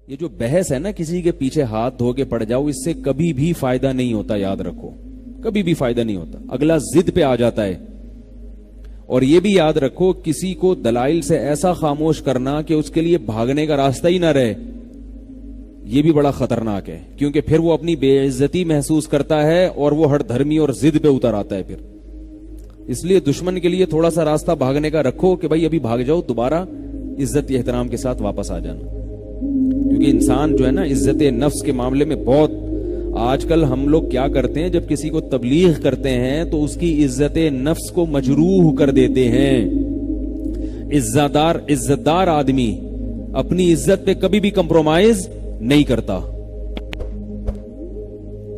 یہ جو بحث ہے نا کسی کے پیچھے ہاتھ دھو کے پڑ جاؤ، اس سے کبھی بھی فائدہ نہیں ہوتا، یاد رکھو کبھی بھی فائدہ نہیں ہوتا، اگلا ضد پہ آ جاتا ہے۔ اور یہ بھی یاد رکھو کسی کو دلائل سے ایسا خاموش کرنا کہ اس کے لیے بھاگنے کا راستہ ہی نہ رہے، یہ بھی بڑا خطرناک ہے، کیونکہ پھر وہ اپنی بے عزتی محسوس کرتا ہے اور وہ ہر دھرمی اور ضد پہ اتر آتا ہے پھر۔ اس لیے دشمن کے لیے تھوڑا سا راستہ بھاگنے کا رکھو کہ بھائی ابھی بھاگ جاؤ، دوبارہ عزت احترام کے ساتھ واپس آ جانا، کیونکہ انسان جو ہے نا عزت نفس کے معاملے میں بہت، آج کل ہم لوگ کیا کرتے ہیں جب کسی کو تبلیغ کرتے ہیں تو اس کی عزت نفس کو مجروح کر دیتے ہیں۔ عزت دار آدمی اپنی عزت پہ کبھی بھی کمپرومائز نہیں کرتا۔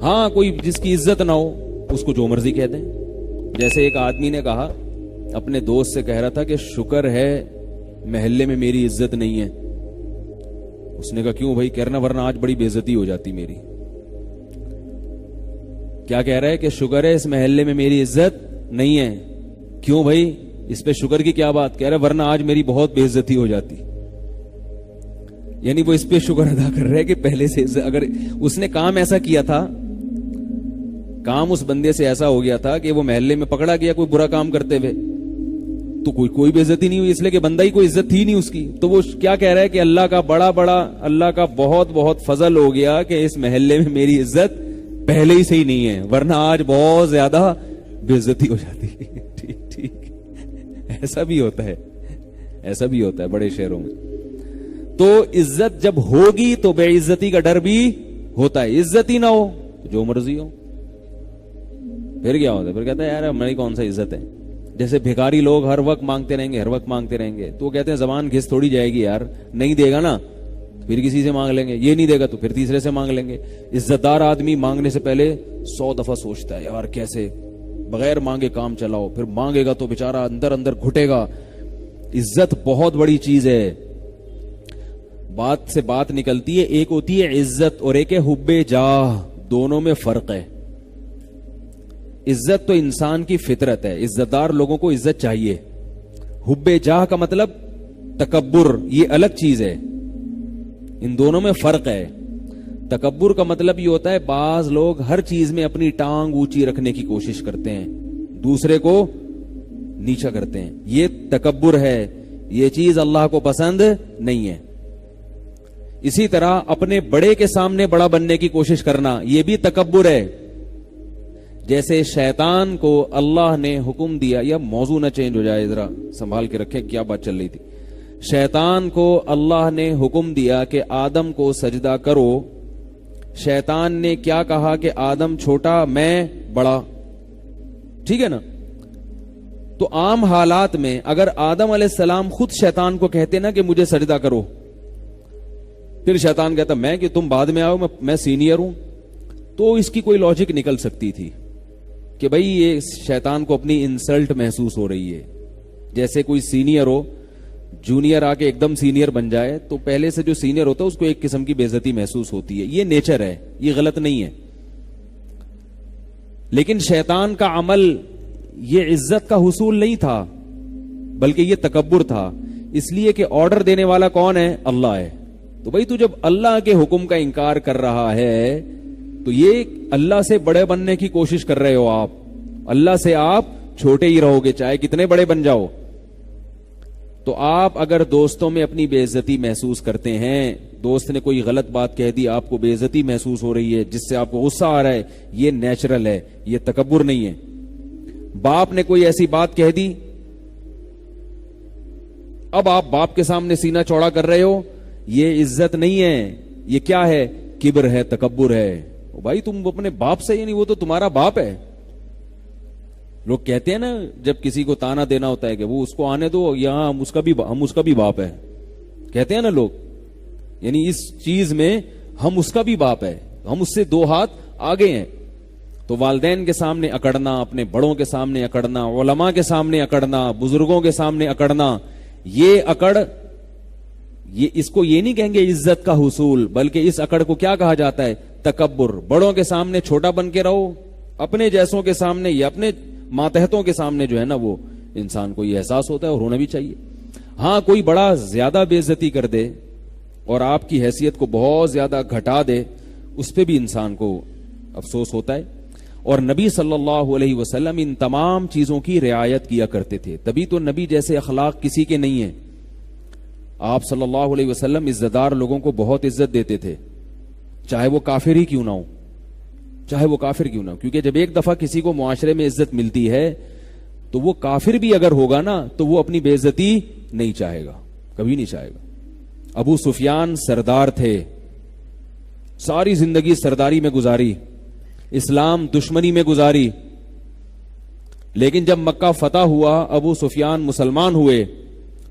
ہاں کوئی جس کی عزت نہ ہو اس کو جو مرضی کہہ دیں، جیسے ایک آدمی نے کہا اپنے دوست سے، کہہ رہا تھا کہ شکر ہے محلے میں میری عزت نہیں ہے۔ اس نے کہا کیوں بھائی؟ کہہ رہا ورنہ آج بڑی بے عزتی ہو جاتی میری۔ کیا کہہ رہا ہے کہ شکر ہے اس محلے میں میری عزت نہیں ہے۔ کیوں بھائی؟ اس پہ شکر کی کیا بات؟ کہہ رہا ورنہ آج میری بہت بے عزتی ہو جاتی۔ یعنی وہ اس پہ شکر ادا کر رہے کہ پہلے سے اگر اس نے کام ایسا کیا تھا، کام اس بندے سے ایسا ہو گیا تھا کہ وہ محلے میں پکڑا گیا کوئی برا کام کرتے ہوئے تو کوئی بے عزتی نہیں ہوئی، اس لیے کہ بندہ ہی کوئی عزت تھی نہیں اس کی۔ تو وہ کیا کہہ رہا ہے کہ اللہ کا بہت بہت فضل ہو گیا کہ اس محلے میں میری عزت پہلے ہی سے ہی نہیں ہے، ورنہ آج بہت زیادہ بے عزتی ہو جاتی۔ ٹھیک ایسا بھی ہوتا ہے بڑے شہروں میں۔ تو عزت جب ہوگی تو بے عزتی کا ڈر بھی ہوتا ہے، عزت ہی نہ ہو جو مرضی ہو، پھر کیا ہوتا ہے؟ پھر کہتا ہے یار ہماری کون سا عزت ہے۔ جیسے بھیکاری لوگ ہر وقت مانگتے رہیں گے تو وہ کہتے ہیں زبان گھس تھوڑی جائے گی یار، نہیں دے گا نا پھر کسی سے مانگ لیں گے، یہ نہیں دے گا تو پھر تیسرے سے مانگ لیں گے۔ عزت دار آدمی مانگنے سے پہلے 100 دفعہ سوچتا ہے یار کیسے بغیر مانگے کام چلاؤ، پھر مانگے گا تو بےچارا اندر گھٹے گا۔ عزت بہت بڑی چیز ہے، بات سے بات نکلتی ہے، ایک ہوتی ہے عزت اور ایک ہے حب جاہ، دونوں میں فرق ہے۔ عزت تو انسان کی فطرت ہے، عزت دار لوگوں کو عزت چاہیے۔ حب جاہ کا مطلب تکبر، یہ الگ چیز ہے، ان دونوں میں فرق ہے۔ تکبر کا مطلب یہ ہوتا ہے بعض لوگ ہر چیز میں اپنی ٹانگ اونچی رکھنے کی کوشش کرتے ہیں، دوسرے کو نیچا کرتے ہیں، یہ تکبر ہے، یہ چیز اللہ کو پسند نہیں ہے۔ اسی طرح اپنے بڑے کے سامنے بڑا بننے کی کوشش کرنا، یہ بھی تکبر ہے۔ جیسے شیطان کو اللہ نے حکم دیا، یا موضوع نہ چینج ہو جائے ذرا سنبھال کے رکھیں کیا بات چل رہی تھی۔ شیطان کو اللہ نے حکم دیا کہ آدم کو سجدہ کرو، شیطان نے کیا کہا کہ آدم چھوٹا میں بڑا، ٹھیک ہے نا؟ تو عام حالات میں اگر آدم علیہ السلام خود شیطان کو کہتے نا کہ مجھے سجدہ کرو، پھر شیطان کہتا میں کہ تم بعد میں آؤ، میں سینئر ہوں، تو اس کی کوئی لاجک نکل سکتی تھی کہ بھئی یہ شیطان کو اپنی انسلٹ محسوس ہو رہی ہے۔ جیسے کوئی سینئر ہو، جونیئر آ کے ایک دم سینئر بن جائے تو پہلے سے جو سینئر ہوتا ہے اس کو ایک قسم کی بے عزتی محسوس ہوتی ہے، یہ نیچر ہے، یہ غلط نہیں ہے۔ لیکن شیطان کا عمل یہ عزت کا حصول نہیں تھا بلکہ یہ تکبر تھا، اس لیے کہ آرڈر دینے والا کون ہے؟ اللہ ہے۔ تو بھئی تو جب اللہ کے حکم کا انکار کر رہا ہے تو یہ اللہ سے بڑے بننے کی کوشش کر رہے ہو آپ، اللہ سے آپ چھوٹے ہی رہو گے چاہے کتنے بڑے بن جاؤ۔ تو آپ اگر دوستوں میں اپنی بے عزتی محسوس کرتے ہیں، دوست نے کوئی غلط بات کہہ دی، آپ کو بے عزتی محسوس ہو رہی ہے جس سے آپ کو غصہ آ رہا ہے، یہ نیچرل ہے، یہ تکبر نہیں ہے۔ باپ نے کوئی ایسی بات کہہ دی، اب آپ باپ کے سامنے سینہ چوڑا کر رہے ہو، یہ عزت نہیں ہے، یہ کیا ہے؟ کبر ہے، تکبر ہے۔ بھائی تم اپنے باپ سے، یعنی وہ تو تمہارا باپ ہے۔ لوگ کہتے ہیں نا جب کسی کو تانا دینا ہوتا ہے کہ وہ اس کو آنے دو، یہاں ہم اس کا بھی باپ ہے، کہتے ہیں نا لوگ، یعنی اس چیز میں ہم اس کا بھی باپ ہے، ہم اس سے 2 ہاتھ آگے ہیں۔ تو والدین کے سامنے اکڑنا، اپنے بڑوں کے سامنے اکڑنا، علماء کے سامنے اکڑنا، بزرگوں کے سامنے اکڑنا، یہ اکڑ، یہ اس کو یہ نہیں کہیں گے عزت کا حصول، بلکہ اس اکڑ کو کیا کہا جاتا ہے؟ تکبر۔ بڑوں کے سامنے چھوٹا بن کے رہو، اپنے جیسوں کے سامنے یا اپنے ماتحتوں کے سامنے جو ہے نا وہ انسان کو یہ احساس ہوتا ہے اور ہونا بھی چاہیے۔ ہاں کوئی بڑا زیادہ بے عزتی کر دے اور آپ کی حیثیت کو بہت زیادہ گھٹا دے، اس پہ بھی انسان کو افسوس ہوتا ہے. اور نبی صلی اللہ علیہ وسلم ان تمام چیزوں کی رعایت کیا کرتے تھے، تبھی تو نبی جیسے اخلاق کسی کے نہیں ہیں. آپ صلی اللہ علیہ وسلم عزت دار لوگوں کو بہت عزت دیتے تھے، چاہے وہ کافر ہی کیوں نہ ہو، چاہے وہ کافر کیوں نہ ہو. کیونکہ جب ایک دفعہ کسی کو معاشرے میں عزت ملتی ہے تو وہ کافر بھی اگر ہوگا نا تو وہ اپنی بے عزتی نہیں چاہے گا، کبھی نہیں چاہے گا. ابو سفیان سردار تھے، ساری زندگی سرداری میں گزاری، اسلام دشمنی میں گزاری، لیکن جب مکہ فتح ہوا، ابو سفیان مسلمان ہوئے،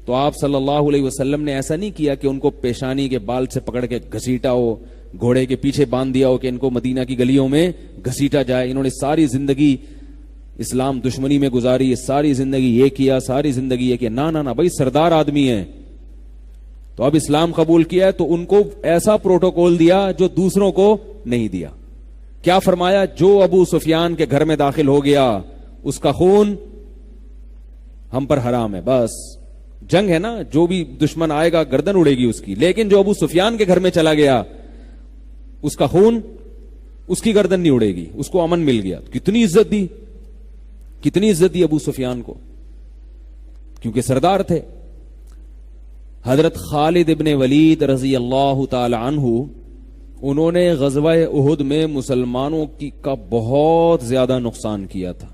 تو آپ صلی اللہ علیہ وسلم نے ایسا نہیں کیا کہ ان کو پیشانی کے بال سے پکڑ کے گھسیٹا ہو، گھوڑے کے پیچھے باندھ دیا ہو کہ ان کو مدینہ کی گلیوں میں گھسیٹا جائے. انہوں نے ساری زندگی اسلام دشمنی میں گزاری، ساری زندگی یہ کیا، ساری زندگی یہ کیا. نہ بھائی سردار آدمی ہیں تو اب اسلام قبول کیا ہے تو ان کو ایسا پروٹوکول دیا جو دوسروں کو نہیں دیا. کیا فرمایا؟ جو ابو سفیان کے گھر میں داخل ہو گیا اس کا خون ہم پر حرام ہے. بس جنگ ہے نا، جو بھی دشمن آئے گا گردن اڑے گی اس کی، لیکن جو ابو سفیان کے گھر میں چلا گیا اس کا خون، اس کی گردن نہیں اڑے گی، اس کو امن مل گیا. کتنی عزت دی، کتنی عزت دی ابو سفیان کو، کیونکہ سردار تھے. حضرت خالد ابن ولید رضی اللہ تعالی عنہ، انہوں نے غزوہ احد میں مسلمانوں کا بہت زیادہ نقصان کیا تھا.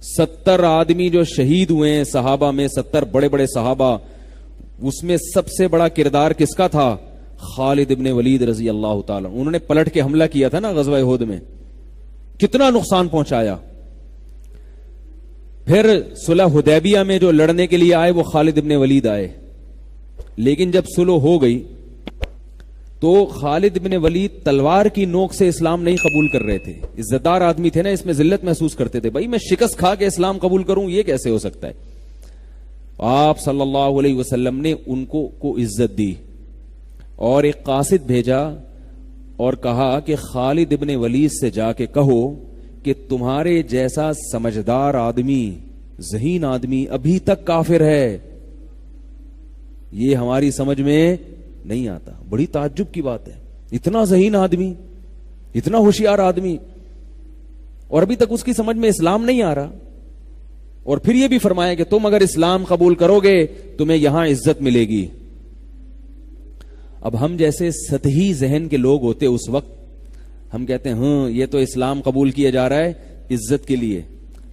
70 آدمی جو شہید ہوئے ہیں صحابہ میں، 70 بڑے بڑے صحابہ، اس میں سب سے بڑا کردار کس کا تھا؟ خالد ابن ولید رضی اللہ تعالی. انہوں نے پلٹ کے حملہ کیا تھا نا غزوہ احد میں، کتنا نقصان پہنچایا. پھر صلح حدیبیہ میں جو لڑنے کے لیے آئے وہ خالد ابن ولید آئے، لیکن جب صلح ہو گئی تو خالد بن ولید تلوار کی نوک سے اسلام نہیں قبول کر رہے تھے. عزت دار آدمی تھے نا، اس میں ذلت محسوس کرتے تھے، بھائی میں شکست کھا کے اسلام قبول کروں یہ کیسے ہو سکتا ہے. آپ صلی اللہ علیہ وسلم نے ان کو عزت دی اور ایک قاصد بھیجا اور کہا کہ خالد ابن ولید سے جا کے کہو کہ تمہارے جیسا سمجھدار آدمی، ذہین آدمی ابھی تک کافر ہے، یہ ہماری سمجھ میں نہیں آتا. بڑی تعجب کی بات ہے، اتنا ذہین آدمی، اتنا ہوشیار آدمی، اور ابھی تک اس کی سمجھ میں اسلام نہیں آ رہا. اور پھر یہ بھی فرمایا کہ تم اگر اسلام قبول کرو گے تمہیں یہاں عزت ملے گی. اب ہم جیسے سطحی ذہن کے لوگ ہوتے اس وقت، ہم کہتے ہیں ہاں یہ تو اسلام قبول کیا جا رہا ہے عزت کے لیے،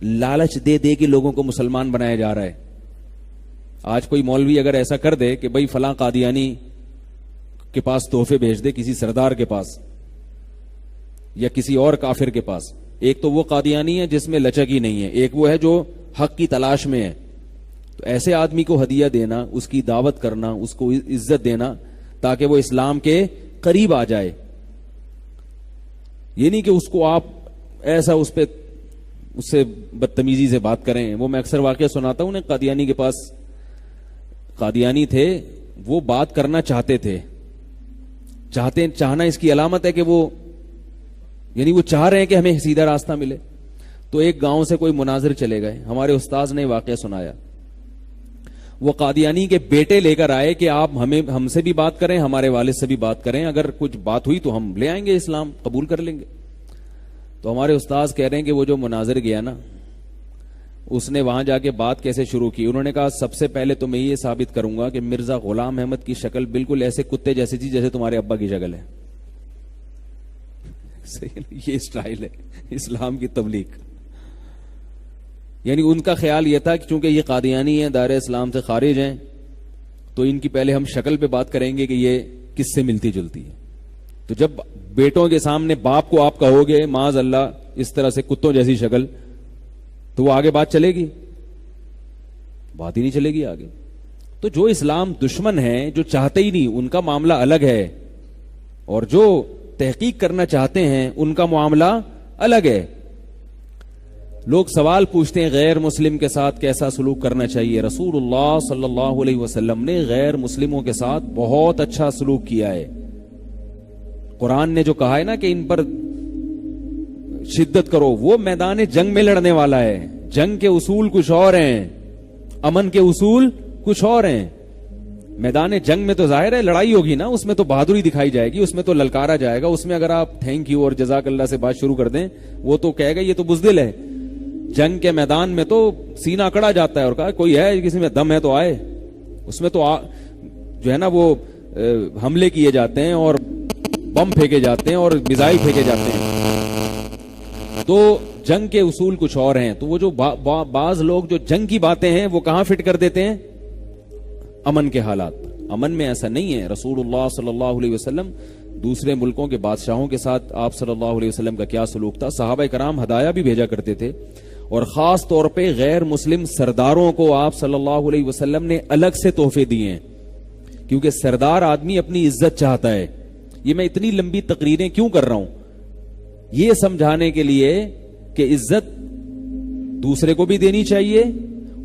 لالچ دے دے کے لوگوں کو مسلمان بنایا جا رہا ہے. آج کوئی مولوی اگر ایسا کر دے کہ بھئی فلاں قادیانی کے پاس تحفے بھیج دے، کسی سردار کے پاس یا کسی اور کافر کے پاس، ایک تو وہ قادیانی ہے جس میں لچک ہی نہیں ہے، ایک وہ ہے جو حق کی تلاش میں ہے، تو ایسے آدمی کو ہدیہ دینا، اس کی دعوت کرنا، اس کو عزت دینا تاکہ وہ اسلام کے قریب آ جائے. یہ نہیں کہ اس کو آپ ایسا اس سے بدتمیزی سے بات کریں. وہ میں اکثر واقعہ سناتا ہوں، قادیانی کے پاس قادیانی تھے، وہ بات کرنا چاہتے تھے. چاہنا اس کی علامت ہے کہ وہ یعنی وہ چاہ رہے ہیں کہ ہمیں سیدھا راستہ ملے. تو ایک گاؤں سے کوئی مناظر چلے گئے، ہمارے استاذ نے واقعہ سنایا. وہ قادیانی کے بیٹے لے کر آئے کہ آپ ہم سے بھی بات کریں، ہمارے والد سے بھی بات کریں، اگر کچھ بات ہوئی تو ہم لے آئیں گے، اسلام قبول کر لیں گے. تو ہمارے استاذ کہہ رہے ہیں کہ وہ جو مناظر گیا نا، اس نے وہاں جا کے بات کیسے شروع کی. انہوں نے کہا سب سے پہلے تو میں یہ ثابت کروں گا کہ مرزا غلام احمد کی شکل بالکل ایسے کتے جیسی تھی جیسے تمہارے ابا کی شکل ہے. یہ اسٹائل ہے اسلام کی تبلیغ. یعنی ان کا خیال یہ تھا کہ چونکہ یہ قادیانی ہیں، دائرہ اسلام سے خارج ہیں، تو ان کی پہلے ہم شکل پہ بات کریں گے کہ یہ کس سے ملتی جلتی ہے. تو جب بیٹوں کے سامنے باپ کو آپ کہو گے معاذ اللہ اس طرح سے کتوں جیسی شکل، تو وہ آگے بات چلے گی؟ بات ہی نہیں چلے گی آگے. تو جو اسلام دشمن ہیں، جو چاہتے ہی نہیں، ان کا معاملہ الگ ہے، اور جو تحقیق کرنا چاہتے ہیں ان کا معاملہ الگ ہے. لوگ سوال پوچھتے ہیں غیر مسلم کے ساتھ کیسا سلوک کرنا چاہیے. رسول اللہ صلی اللہ علیہ وسلم نے غیر مسلموں کے ساتھ بہت اچھا سلوک کیا ہے. قرآن نے جو کہا ہے نا کہ ان پر شدت کرو، وہ میدان جنگ میں لڑنے والا ہے. جنگ کے اصول کچھ اور ہیں، امن کے اصول کچھ اور ہیں. میدان جنگ میں تو ظاہر ہے لڑائی ہوگی نا, اس میں تو بہادری دکھائی جائے گی, اس میں تو للکارا جائے گا, اس میں اگر آپ تھینک یو اور جزاک اللہ سے بات شروع کر دیں وہ تو کہے گا یہ تو بزدل ہے. جنگ کے میدان میں تو سینہ اکڑا جاتا ہے اور کہا کوئی ہے کسی میں دم ہے تو آئے. اس میں تو جو ہے نا وہ حملے کیے جاتے ہیں اور بم پھینکے جاتے ہیں اور میزائل پھینکے جاتے ہیں. تو جنگ کے اصول کچھ اور ہیں. تو وہ جو بعض لوگ جو جنگ کی باتیں ہیں وہ کہاں فٹ کر دیتے ہیں؟ امن کے حالات. امن میں ایسا نہیں ہے. رسول اللہ صلی اللہ علیہ وسلم دوسرے ملکوں کے بادشاہوں کے ساتھ آپ صلی اللہ علیہ وسلم کا کیا سلوک تھا. صحابہ کرام ہدایہ بھی بھیجا کرتے تھے, اور خاص طور پہ غیر مسلم سرداروں کو آپ صلی اللہ علیہ وسلم نے الگ سے تحفے دیے ہیں, کیونکہ سردار آدمی اپنی عزت چاہتا ہے. یہ میں اتنی لمبی تقریریں کیوں کر رہا ہوں؟ یہ سمجھانے کے لیے کہ عزت دوسرے کو بھی دینی چاہیے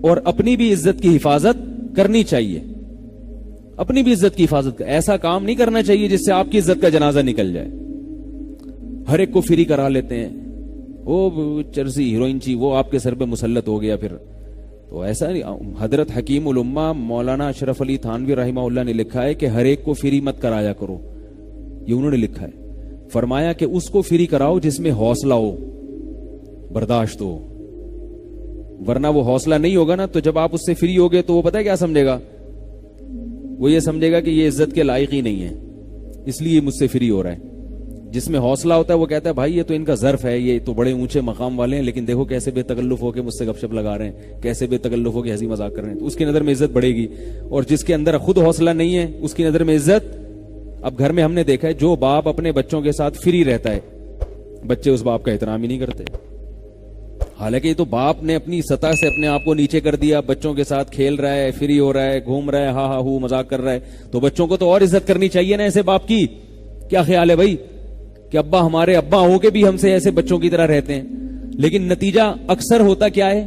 اور اپنی بھی عزت کی حفاظت کرنی چاہیے. اپنی بھی عزت کی حفاظت, ایسا کام نہیں کرنا چاہیے جس سے آپ کی عزت کا جنازہ نکل جائے. ہر ایک کو فری کرا لیتے ہیں, وہ چرسی ہیروئن چی وہ آپ کے سر پہ مسلط ہو گیا پھر. تو ایسا نہیں. حضرت حکیم الامہ مولانا اشرف علی تھانوی رحمہ اللہ نے لکھا ہے کہ ہر ایک کو فری مت کرایا کرو. یہ انہوں نے لکھا ہے. فرمایا کہ اس کو فری کراؤ جس میں حوصلہ ہو, برداشت ہو. ورنہ وہ حوصلہ نہیں ہوگا نا, تو جب آپ اس سے فری ہوگے تو وہ پتہ ہے کیا سمجھے گا؟ وہ یہ سمجھے گا کہ یہ عزت کے لائق ہی نہیں ہے, اس لیے مجھ سے فری ہو رہا ہے. جس میں حوصلہ ہوتا ہے وہ کہتا ہے بھائی یہ تو ان کا ظرف ہے, یہ تو بڑے اونچے مقام والے ہیں, لیکن دیکھو کیسے بے تکلف ہو کے مجھ سے گپ شپ لگا رہے ہیں, کیسے بے تکلف ہو کے ہنسی مذاق کر رہے ہیں. تو اس کی نظر میں عزت بڑھے گی. اور جس کے اندر خود حوصلہ نہیں ہے اس کی نظر میں عزت. اب گھر میں ہم نے دیکھا ہے جو باپ اپنے بچوں کے ساتھ فری رہتا ہے, بچے اس باپ کا احترام ہی نہیں کرتے. حالانکہ یہ تو باپ نے اپنی سطح سے اپنے آپ کو نیچے کر دیا, بچوں کے ساتھ کھیل رہا ہے, فری ہو رہا ہے, گھوم رہا ہے, ہاں ہاں ہو مذاق کر رہا ہے. تو بچوں کو تو اور عزت کرنی چاہیے نا ایسے باپ کی. کیا خیال ہے بھائی کہ ابا ہمارے ابا ہو کے بھی ہم سے ایسے بچوں کی طرح رہتے ہیں؟ لیکن نتیجہ اکثر ہوتا کیا ہے؟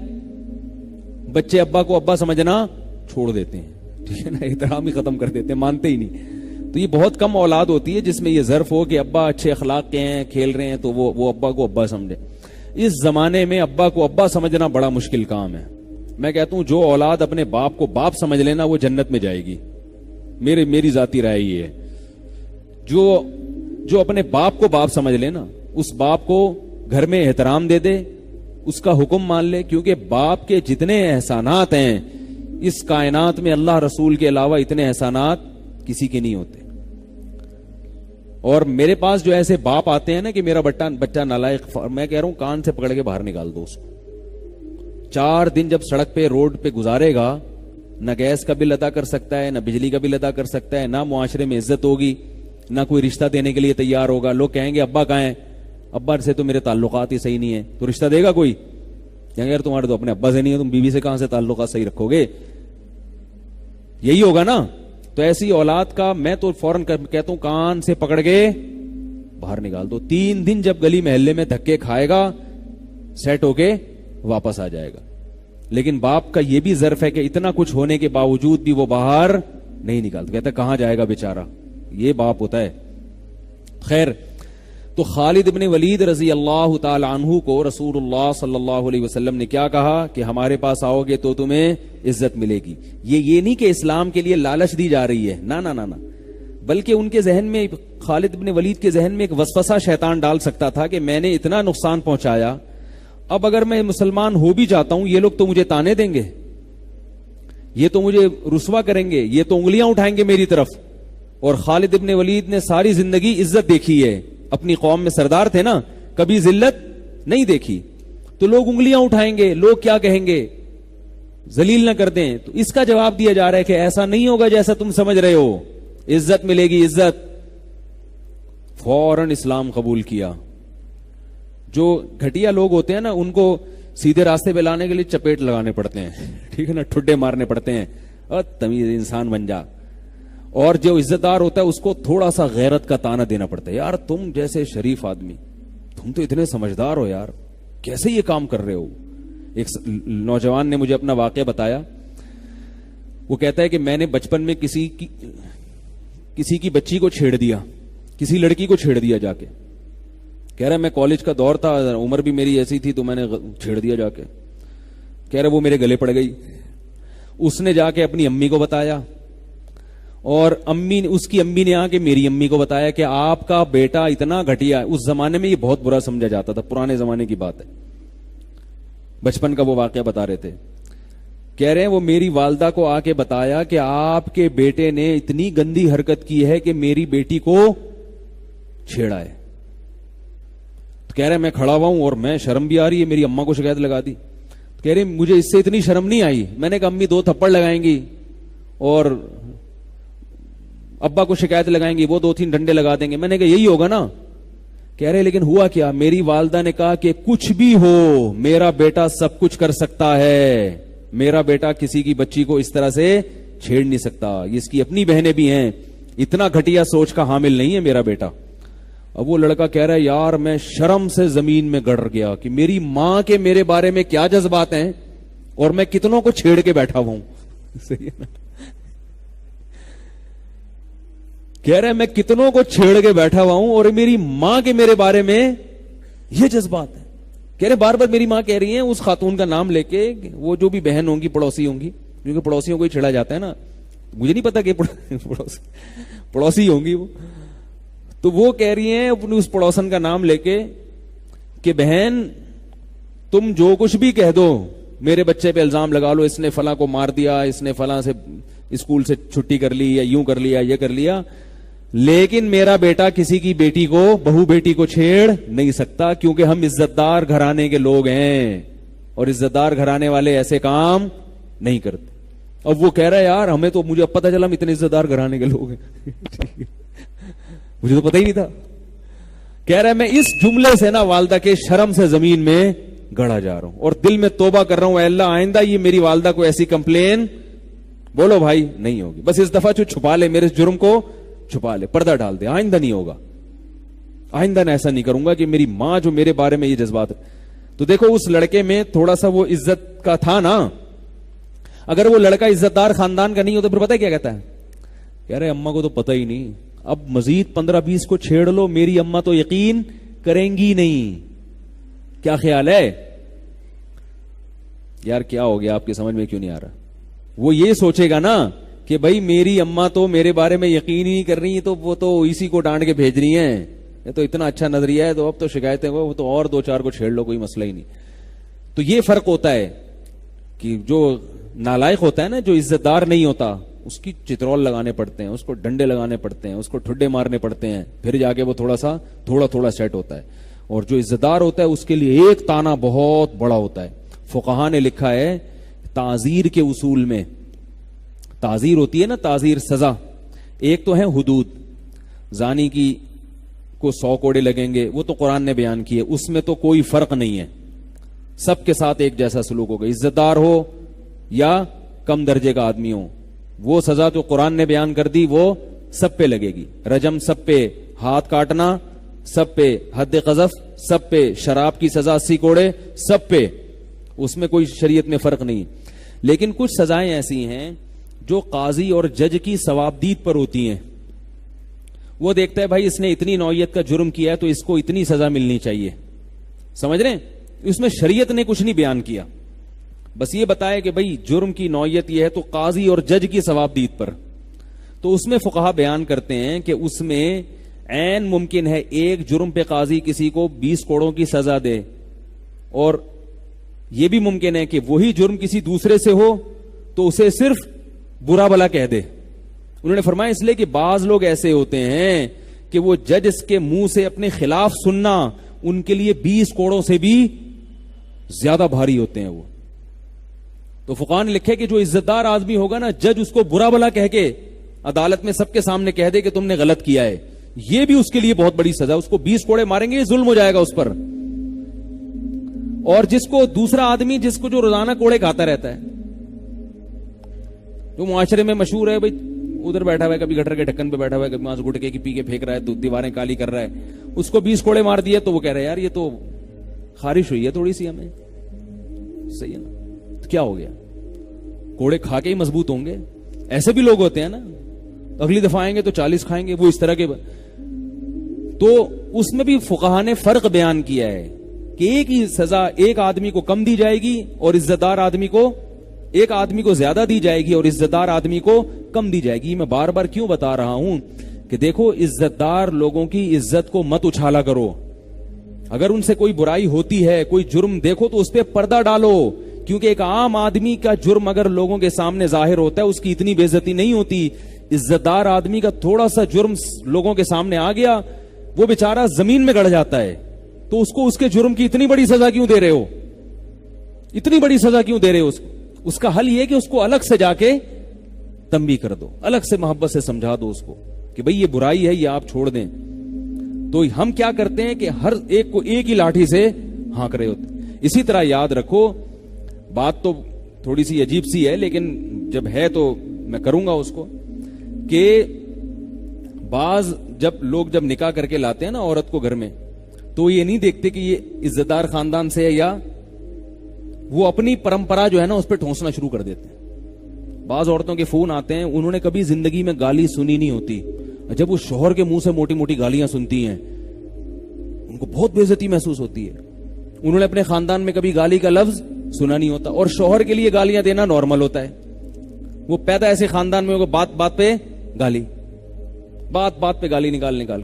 بچے ابا کو ابا سمجھنا چھوڑ دیتے ہیں, ٹھیک ہے نا, احترام ہی ختم کر دیتے ہیں, مانتے ہی نہیں. تو یہ بہت کم اولاد ہوتی ہے جس میں یہ ظرف ہو کہ ابا اچھے اخلاق کے ہیں, کھیل رہے ہیں, تو وہ ابا کو ابا سمجھے. اس زمانے میں ابا کو ابا سمجھنا بڑا مشکل کام ہے. میں کہتا ہوں جو اولاد اپنے باپ کو باپ سمجھ لینا وہ جنت میں جائے گی. میری ذاتی رائے یہ ہے. جو اپنے باپ کو باپ سمجھ لے نا, اس باپ کو گھر میں احترام دے دے, اس کا حکم مان لے, کیونکہ باپ کے جتنے احسانات ہیں اس کائنات میں اللہ رسول کے علاوہ اتنے احسانات کسی کے نہیں ہوتے. اور میرے پاس جو ایسے باپ آتے ہیں نا کہ میرا بچہ نالائق, میں کہہ رہا ہوں کان سے پکڑ کے باہر نکال دو اس کو. 4 دن جب سڑک پہ روڈ پہ گزارے گا, نہ گیس کا بل ادا کر سکتا ہے, نہ بجلی کا بل ادا کر سکتا ہے, نہ معاشرے میں عزت ہوگی, نہ کوئی رشتہ دینے کے لیے تیار ہوگا. لوگ کہیں گے ابا کہاں ہیں, ابا سے تو میرے تعلقات ہی صحیح نہیں ہیں, تو رشتہ دے گا کوئی؟ کہیں گے یار تمہارے تو اپنے ابا سے نہیں ہے, تم بیوی سے کہاں سے تعلقات صحیح رکھو گے؟ یہی ہوگا نا. تو ایسی اولاد کا میں تو فوراً کہتا ہوں کان سے پکڑ کے باہر نکال دو. 3 دن جب گلی محلے میں دھکے کھائے گا سیٹ ہو کے واپس آ جائے گا. لیکن باپ کا یہ بھی ظرف ہے کہ اتنا کچھ ہونے کے باوجود بھی وہ باہر نہیں نکالتا, کہتا ہے کہاں جائے گا بیچارہ. یہ باپ ہوتا ہے. خیر, تو خالد ابن ولید رضی اللہ تعالی عنہ کو رسول اللہ صلی اللہ علیہ وسلم نے کیا کہا کہ ہمارے پاس آؤ گے تو تمہیں عزت ملے گی. یہ نہیں کہ اسلام کے لیے لالچ دی جا رہی ہے, نہ, بلکہ ان کے ذہن میں, خالد ابن ولید کے ذہن میں ایک وسوسہ شیطان ڈال سکتا تھا کہ میں نے اتنا نقصان پہنچایا, اب اگر میں مسلمان ہو بھی جاتا ہوں یہ لوگ تو مجھے تانے دیں گے, یہ تو مجھے رسوا کریں گے, یہ تو انگلیاں اٹھائیں گے میری طرف. اور خالد ابن ولید نے ساری زندگی عزت دیکھی ہے, اپنی قوم میں سردار تھے نا, کبھی ذلت نہیں دیکھی. تو لوگ انگلیاں اٹھائیں گے, لوگ کیا کہیں گے, ذلیل نہ کر دیں. تو اس کا جواب دیا جا رہا ہے کہ ایسا نہیں ہوگا جیسا تم سمجھ رہے ہو, عزت ملے گی, عزت. فوراً اسلام قبول کیا. جو گھٹیا لوگ ہوتے ہیں نا ان کو سیدھے راستے پہ لانے کے لیے چپیٹ لگانے پڑتے ہیں, ٹھیک ہے نا, ٹھڈے مارنے پڑتے ہیں, اور تمیز انسان بن جا. اور جو عزت دار ہوتا ہے اس کو تھوڑا سا غیرت کا تانا دینا پڑتا ہے, یار تم جیسے شریف آدمی, تم تو اتنے سمجھدار ہو یار, کیسے یہ کام کر رہے ہو. ایک نوجوان نے مجھے اپنا واقعہ بتایا. وہ کہتا ہے کہ میں نے بچپن میں کسی کی بچی کو چھیڑ دیا, کسی لڑکی کو چھیڑ دیا جا کے. کہہ رہا میں کالج کا دور تھا, عمر بھی میری ایسی تھی, تو میں نے چھیڑ دیا جا کے. کہہ رہا وہ میرے گلے پڑ گئی. اس نے جا کے اپنی امی کو بتایا, اور اس کی امی نے آ کے میری امی کو بتایا کہ آپ کا بیٹا اتنا گھٹیا ہے. اس زمانے میں یہ بہت برا سمجھا جاتا تھا, پرانے زمانے کی بات ہے, بچپن کا وہ واقعہ بتا رہے تھے. کہہ رہے ہیں وہ میری والدہ کو آ کے بتایا کہ آپ کے بیٹے نے اتنی گندی حرکت کی ہے کہ میری بیٹی کو چھیڑا ہے. تو کہہ رہے میں کھڑا ہوا ہوں اور میں شرم بھی آ رہی ہے, میری اماں کو شکایت لگا دی. کہہ رہے مجھے اس سے اتنی شرم نہیں آئی. میں نے کہا امی 2 تھپڑ لگائیں گی اور ابا کو شکایت لگائیں گی, وہ 2-3 ڈنڈے لگا دیں گے. میں نے کہا یہی ہوگا نا. کہہ رہے لیکن ہوا کیا, میری والدہ نے کہا کہ کچھ بھی ہو میرا بیٹا سب کچھ کر سکتا ہے, میرا بیٹا کسی کی بچی کو اس طرح سے چھیڑ نہیں سکتا, اس کی اپنی بہنیں بھی ہیں, اتنا گھٹیا سوچ کا حامل نہیں ہے میرا بیٹا. اب وہ لڑکا کہہ رہا ہے یار میں شرم سے زمین میں گڑ گیا کہ میری ماں کے میرے بارے میں کیا جذبات ہیں اور میں کتنوں کو چھیڑ کے بیٹھا ہوں. صحیح ہے نا, کہہ رہے میں کتنوں کو چھیڑ کے بیٹھا ہوا ہوں اور میری ماں کے میرے بارے میں یہ جذبات ہیں. کہہ رہے بار بار میری ماں کہہ رہی ہیں اس خاتون کا نام لے کے, وہ جو بھی بہن ہوں گی پڑوسی ہوں گی, کیونکہ پڑوسیوں کو ہی چھیڑا جاتا ہے نا, مجھے نہیں پتا کہ پڑوسی ہوں گی وہ, تو وہ کہہ رہی ہیں اپنی اس پڑوسن کا نام لے کے کہ بہن تم جو کچھ بھی کہہ دو, میرے بچے پہ الزام لگا لو, اس نے فلاں کو مار دیا, اس نے فلاں سے اسکول سے چھٹی کر لی, یا یوں کر لیا, یہ کر لیا, لیکن میرا بیٹا کسی کی بیٹی کو, بہو بیٹی کو چھیڑ نہیں سکتا, کیونکہ ہم عزت دار گھرانے کے لوگ ہیں اور عزت دار گھرانے والے ایسے کام نہیں کرتے. اب وہ کہہ رہا ہے یار ہمیں تو, مجھے اب پتا چلا ہم اتنے عزت دار گھرانے کے لوگ ہیں, مجھے تو پتہ ہی نہیں تھا. کہہ رہا ہے میں اس جملے سے نا والدہ کے شرم سے زمین میں گڑا جا رہا ہوں اور دل میں توبہ کر رہا ہوں, اے اللہ آئندہ یہ میری والدہ کو ایسی کمپلین بولو بھائی نہیں ہوگی, بس اس دفعہ جو چھپا لے, میرے جرم کو چھپا لے, پردہ ڈال دے, آئندہ نہیں ہوگا, آئندہ میں ایسا نہیں کروں گا کہ میری ماں جو میرے بارے میں یہ جذبات. تو دیکھو اس لڑکے میں تھوڑا سا وہ عزت کا تھا نا. اگر وہ لڑکا عزت دار خاندان کا نہیں ہوتا پھر پتہ ہے کیا کہتا ہے, کہہ رہے اماں کو تو پتہ ہی نہیں, اب مزید 15-20 کو چھیڑ لو, میری اماں تو یقین کریں گی نہیں. کیا خیال ہے یار, کیا ہو گیا آپ کی سمجھ میں کیوں نہیں آ رہا؟ وہ یہ سوچے گا نا کہ بھائی میری اماں تو میرے بارے میں یقین ہی نہیں کر رہی, تو وہ تو اسی کو ڈانٹ کے بھیج رہی ہیں, یہ تو اتنا اچھا نظریہ ہے, تو اب تو شکایتیں وہ تو اور 2-4 کو چھیڑ لو, کوئی مسئلہ ہی نہیں. تو یہ فرق ہوتا ہے کہ جو نالائق ہوتا ہے نا, جو عزت دار نہیں ہوتا, اس کی چترول لگانے پڑتے ہیں, اس کو ڈنڈے لگانے پڑتے ہیں, اس کو ٹھڈے مارنے پڑتے ہیں, پھر جا کے وہ تھوڑا سیٹ ہوتا ہے. اور جو عزت دار ہوتا ہے اس کے لیے ایک تانا بہت بڑا ہوتا ہے. فقہا نے لکھا ہے تعزیر کے اصول میں, تعزیر ہوتی ہے نا, تعزیر سزا, ایک تو ہے حدود, زانی کی کو 100 کوڑے لگیں گے, وہ تو قرآن نے بیان کیے, اس میں تو کوئی فرق نہیں ہے, سب کے ساتھ ایک جیسا سلوک ہوگا, عزت دار ہو یا کم درجے کا آدمی ہو, وہ سزا تو قرآن نے بیان کر دی وہ سب پہ لگے گی. رجم سب پہ, ہاتھ کاٹنا سب پہ, حد قذف سب پہ, شراب کی سزا 80 کوڑے سب پہ, اس میں کوئی شریعت میں فرق نہیں. لیکن کچھ سزائیں ایسی ہیں جو قاضی اور جج کی ثوابدید پر ہوتی ہیں. وہ دیکھتا ہے بھائی اس نے اتنی نوعیت کا جرم کیا ہے تو اس کو اتنی سزا ملنی چاہیے, سمجھ رہے ہیں؟ اس میں شریعت نے کچھ نہیں بیان کیا, بس یہ بتایا کہ بھائی جرم کی نوعیت یہ ہے تو قاضی اور جج کی ثوابدید پر. تو اس میں فقہا بیان کرتے ہیں کہ اس میں عین ممکن ہے ایک جرم پہ قاضی کسی کو 20 کوڑوں کی سزا دے, اور یہ بھی ممکن ہے کہ وہی جرم کسی دوسرے سے ہو تو اسے صرف برا بلا کہہ دے. انہوں نے فرمایا اس لیے کہ بعض لوگ ایسے ہوتے ہیں کہ وہ جج کے منہ سے اپنے خلاف سننا ان کے لیے 20 کوڑوں سے بھی زیادہ بھاری ہوتے ہیں. وہ تو فقہا نے لکھے کہ جو عزت دار آدمی ہوگا نا, جج اس کو برا بلا کہہ کے عدالت میں سب کے سامنے کہہ دے کہ تم نے غلط کیا ہے, یہ بھی اس کے لیے بہت بڑی سزا. اس کو 20 کوڑے ماریں گے, یہ ظلم ہو جائے گا اس پر. اور جس کو دوسرا آدمی, جس کو جو روزانہ کوڑے کھاتا رہتا ہے, جو معاشرے میں مشہور ہے, بھائی ادھر بیٹھا ہوا ہے, کبھی گٹر کے ڈھکن پہ بیٹھا ہوا ہے, کبھی ماس گٹکے کی پی کے پھینک رہا ہے, دیواریں کالی کر رہا ہے, اس کو 20 کوڑے مار دیے تو وہ کہہ رہا ہے یار یہ تو خارش ہوئی ہے تھوڑی سی ہمیں, صحیح ہے نا, تو کیا ہو گیا, کوڑے کھا کے ہی مضبوط ہوں گے. ایسے بھی لوگ ہوتے ہیں نا, اگلی دفعہ آئیں گے تو 40 کھائیں گے, وہ اس طرح کے. تو اس میں بھی فقہا نے فرق بیان کیا ہے کہ ایک ہی سزا ایک آدمی کو کم دی جائے گی اور عزت دار آدمی کو, ایک آدمی کو زیادہ دی جائے گی اور عزت دار آدمی کو کم دی جائے گی. میں بار بار کیوں بتا رہا ہوں کہ دیکھو عزت دار لوگوں کی عزت کو مت اچھالا کرو. اگر ان سے کوئی برائی ہوتی ہے, کوئی جرم دیکھو تو اس پہ پردہ ڈالو, کیونکہ ایک عام آدمی کا جرم اگر لوگوں کے سامنے ظاہر ہوتا ہے اس کی اتنی بے عزتی نہیں ہوتی. عزت دار آدمی کا تھوڑا سا جرم لوگوں کے سامنے آ گیا, وہ بیچارہ زمین میں گڑ جاتا ہے, تو اس کو اس کے جرم کی اتنی بڑی سزا کیوں دے رہے ہو, اتنی بڑی سزا کیوں دے رہے ہو. اس کا حل یہ کہ اس کو الگ سے جا کے تنبیہ کر دو, الگ سے محبت سے سمجھا دو اس کو کہ بھئی یہ برائی ہے, یہ آپ چھوڑ دیں. تو ہم کیا کرتے ہیں کہ ہر ایک کو ایک ہی لاٹھی سے ہانک رہے ہوتے. اسی طرح یاد رکھو, بات تو تھوڑی سی عجیب سی ہے لیکن جب ہے تو میں کروں گا اس کو, کہ بعض جب نکاح کر کے لاتے ہیں نا عورت کو گھر میں, تو یہ نہیں دیکھتے کہ یہ عزت دار خاندان سے ہے, یا وہ اپنی پرمپرا جو ہے نا اس پہ ٹھونسنا شروع کر دیتے ہیں. بعض عورتوں کے فون آتے ہیں, انہوں نے کبھی زندگی میں گالی سنی نہیں ہوتی, جب وہ شوہر کے منہ سے موٹی موٹی گالیاں سنتی ہیں ان کو بہت بے عزتی محسوس ہوتی ہے. انہوں نے اپنے خاندان میں کبھی گالی کا لفظ سنا نہیں ہوتا, اور شوہر کے لیے گالیاں دینا نارمل ہوتا ہے. وہ پیدا ایسے خاندان میں بات بات پہ گالی, بات بات پہ گالی نکال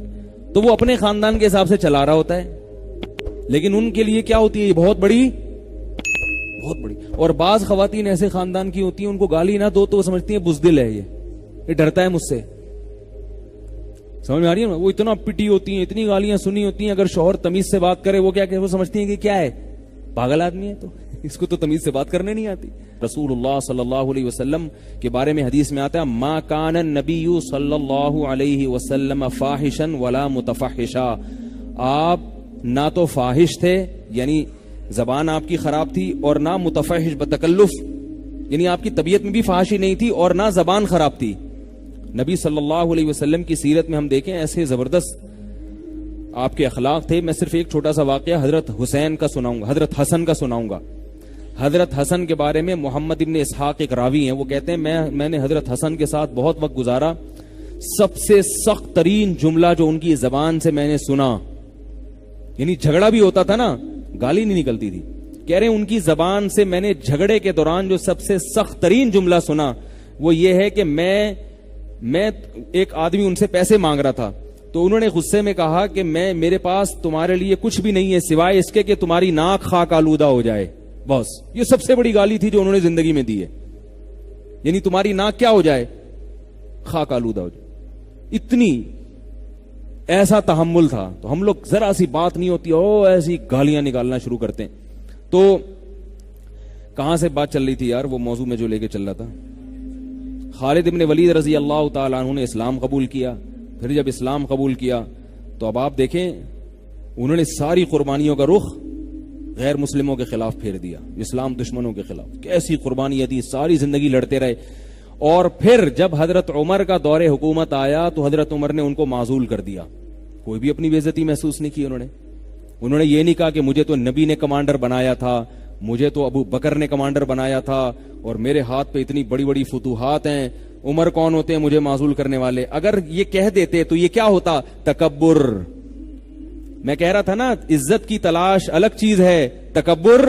تو وہ اپنے خاندان کے حساب سے چلا رہا ہوتا ہے, لیکن ان کے لیے کیا ہوتی ہے یہ بہت بڑی. اور بعض خواتین ایسے خاندان کی ہوتی ہیں, ان کو گالی نہ دو تو وہ سمجھتی ہیں بزدل ہے, یہ ڈرتا ہے مجھ سے. سمجھ میں آ رہی ہے نا, وہ اتنا پٹی ہوتی ہیں, اتنی گالیاں سنی ہوتی ہیں, اگر شوہر تمیز سے بات کرے وہ کیا کہ وہ سمجھتی ہیں کہ کیا ہے, پاگل آدمی ہے, تو اس کو تو تمیز سے بات کرنے نہیں آتی. رسول اللہ صلی اللہ علیہ وسلم کے بارے میں حدیث میں آتا ہے, ما کان النبی صلی اللہ علیہ وسلم فاحشا ولا متفحشا. آپ نہ تو فاحش تھے یعنی زبان آپ کی خراب تھی, اور نہ متفحش بتکلف یعنی آپ کی طبیعت میں بھی فحاشی نہیں تھی, اور نہ زبان خراب تھی. نبی صلی اللہ علیہ وسلم کی سیرت میں ہم دیکھیں ایسے زبردست آپ کے اخلاق تھے. میں صرف ایک چھوٹا سا واقعہ حضرت حسین کا سناؤں گا, حضرت حسن کا سناؤں گا. حضرت حسن کے بارے میں محمد ابن اسحاق ایک راوی ہیں, وہ کہتے ہیں میں نے حضرت حسن کے ساتھ بہت وقت گزارا, سب سے سخت ترین جملہ جو ان کی زبان سے میں نے سنا, یعنی جھگڑا بھی ہوتا تھا نا, گالی نہیں نکلتی تھی, کہہ رہے ہیں ان کی زبان سے میں نے جھگڑے کے دوران جو سب سے سخت ترین جملہ سنا وہ یہ ہے کہ میں ایک آدمی ان سے پیسے مانگ رہا تھا, تو انہوں نے غصے میں کہا کہ میرے پاس تمہارے لیے کچھ بھی نہیں ہے سوائے اس کے کہ تمہاری ناک خاک آلودہ ہو جائے, بس. یہ سب سے بڑی گالی تھی جو انہوں نے زندگی میں دی ہے, یعنی تمہاری ناک کیا ہو جائے, خاک آلودہ ہو جائے. اتنی ایسا تحمل تھا. تو ہم لوگ ذرا سی بات نہیں ہوتی ایسی گالیاں نکالنا شروع کرتے ہیں. تو کہاں سے بات چل رہی تھی یار, وہ موضوع میں جو لے کے چل رہا تھا, خالد ابن ولید رضی اللہ تعالیٰ عنہ نے اسلام قبول کیا. پھر جب اسلام قبول کیا تو اب آپ دیکھیں انہوں نے ساری قربانیوں کا رخ غیر مسلموں کے خلاف پھیر دیا, اسلام دشمنوں کے خلاف. کیسی قربانیاں دی, ساری زندگی لڑتے رہے. اور پھر جب حضرت عمر کا دور حکومت آیا تو حضرت عمر نے ان کو معزول کر دیا, کوئی بھی اپنی بے عزتی محسوس نہیں کی. انہوں نے یہ نہیں کہا کہ مجھے تو نبی نے کمانڈر بنایا تھا, مجھے تو ابو بکر نے کمانڈر بنایا تھا, اور میرے ہاتھ پہ اتنی بڑی بڑی فتوحات ہیں, عمر کون ہوتے ہیں مجھے معزول کرنے والے. اگر یہ کہہ دیتے تو یہ کیا ہوتا, تکبر. میں کہہ رہا تھا نا, عزت کی تلاش الگ چیز ہے, تکبر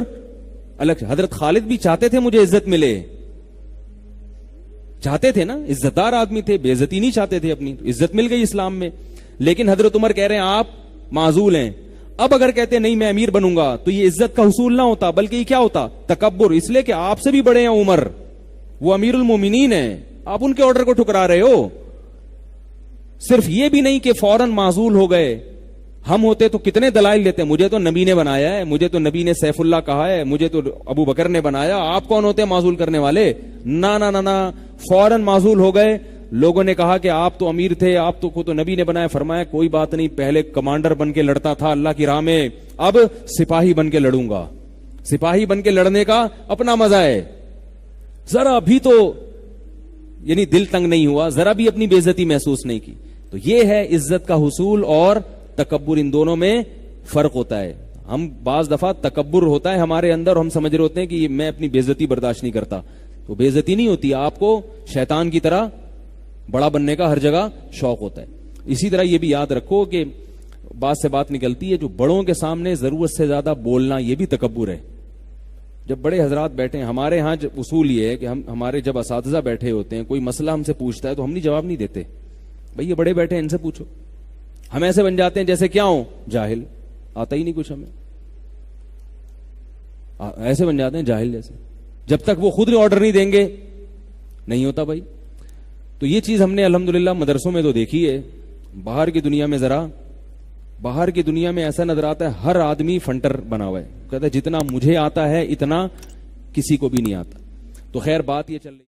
الگ. حضرت خالد بھی چاہتے تھے مجھے عزت ملے, چاہتے تھے نا, عزت دار آدمی تھے, بے عزتی نہیں چاہتے تھے اپنی, عزت مل گئی اسلام میں. لیکن حضرت عمر کہہ رہے ہیں آپ معزول ہیں. اب اگر کہتے نہیں میں امیر بنوں گا تو یہ عزت کا حصول نہ ہوتا, بلکہ یہ کیا ہوتا, تکبر. اس لیے کہ آپ سے بھی بڑے ہیں عمر, وہ امیر المومنین ہیں, آپ ان کے آرڈر کو ٹھکرا رہے ہو. صرف یہ بھی نہیں کہ فوراً معزول ہو گئے, ہم ہوتے تو کتنے دلائل دیتے, مجھے تو نبی نے بنایا ہے, مجھے تو نبی نے سیف اللہ کہا ہے, مجھے تو ابو بکر نے بنایا, آپ کون ہوتے ہیں معزول کرنے والے. نہ فوراً معزول ہو گئے. لوگوں نے کہا کہ آپ تو امیر تھے, آپ تو کو تو نبی نے بنایا. فرمایا کوئی بات نہیں, پہلے کمانڈر بن کے لڑتا تھا اللہ کی راہ میں, اب سپاہی بن کے لڑوں گا. سپاہی بن کے لڑنے کا اپنا مزہ ہے. ذرا بھی تو یعنی دل تنگ نہیں ہوا, ذرا بھی اپنی بے عزتی محسوس نہیں کی. تو یہ ہے عزت کا حصول اور تکبر, ان دونوں میں فرق ہوتا ہے. ہم بعض دفعہ تکبر ہوتا ہے ہمارے اندر, ہم سمجھ رہے ہوتے ہیں کہ میں اپنی بے عزتی برداشت نہیں کرتا. تو بے عزتی نہیں ہوتی, آپ کو شیطان کی طرح بڑا بننے کا ہر جگہ شوق ہوتا ہے. اسی طرح یہ بھی یاد رکھو کہ بات سے بات نکلتی ہے, جو بڑوں کے سامنے ضرورت سے زیادہ بولنا یہ بھی تکبر ہے. جب بڑے حضرات بیٹھے ہیں, ہمارے ہاں اصول یہ ہے کہ ہمارے جب اساتذہ بیٹھے ہوتے ہیں, کوئی مسئلہ ہم سے پوچھتا ہے تو ہم نہیں جواب نہیں دیتے, بھئی یہ بڑے بیٹھے ہیں ان سے پوچھو. ہم ایسے بن جاتے ہیں جیسے کیا ہوں, جاہل, آتا ہی نہیں کچھ ہمیں, ایسے بن جاتے ہیں جاہل جیسے. جب تک وہ خود آرڈر نہیں دیں گے نہیں ہوتا بھائی. تو یہ چیز ہم نے الحمدللہ مدرسوں میں تو دیکھی ہے. باہر کی دنیا میں باہر کی دنیا میں ایسا نظر آتا ہے ہر آدمی فنٹر بنا ہوا ہے, کہتا ہے جتنا مجھے آتا ہے اتنا کسی کو بھی نہیں آتا. تو خیر بات یہ چل رہی